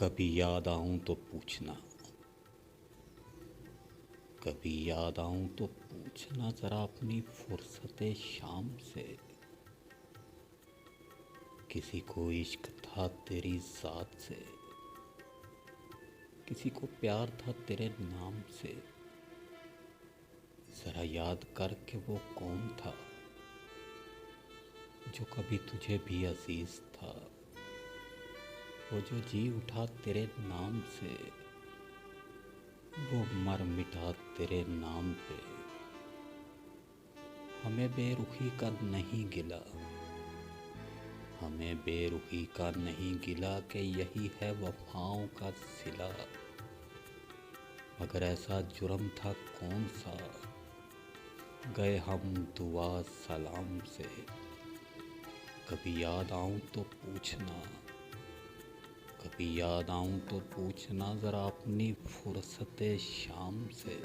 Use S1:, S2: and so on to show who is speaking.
S1: कभी याद आऊं तो पूछना, कभी याद आऊं तो पूछना जरा अपनी फुर्सते शाम से। किसी को इश्क था तेरी जात से, किसी को प्यार था तेरे नाम से। जरा याद कर के वो कौन था जो कभी तुझे भी अजीज था। वो जो जी उठा तेरे नाम से, वो मर मिटा तेरे नाम पे। हमें बेरुखी का नहीं गिला, हमें बेरुखी का नहीं गिला कि यही है वफाओं का सिला। मगर ऐसा जुर्म था कौन सा, गए हम दुआ सलाम से। कभी याद आऊं तो पूछना, कभी याद आऊं तो पूछना जरा अपनी फुर्सते शाम से।